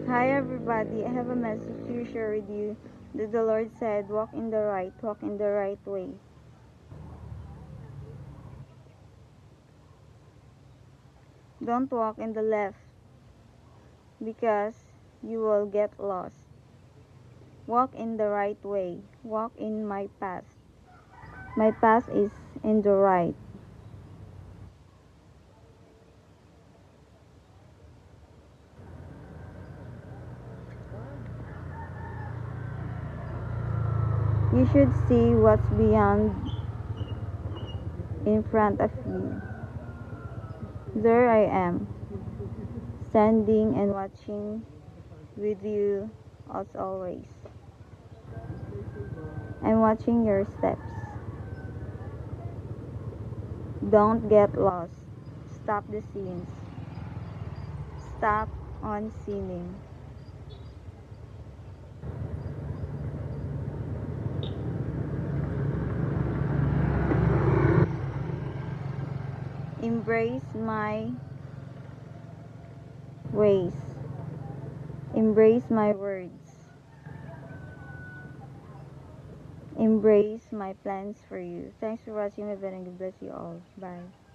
Hi everybody, I have a message to share with you that the Lord said, walk in the right way. Don't walk in the left because you will get lost. Walk in the right way. Walk in my path. My path is in the right. You should see what's beyond in front of you. There I am, standing and watching with you as always. I'm watching your steps. Don't get lost. Stop the scenes. Stop on sinning. Embrace my ways. Embrace my words. Embrace my plans for you. Thanks for watching my video and God bless you all. Bye.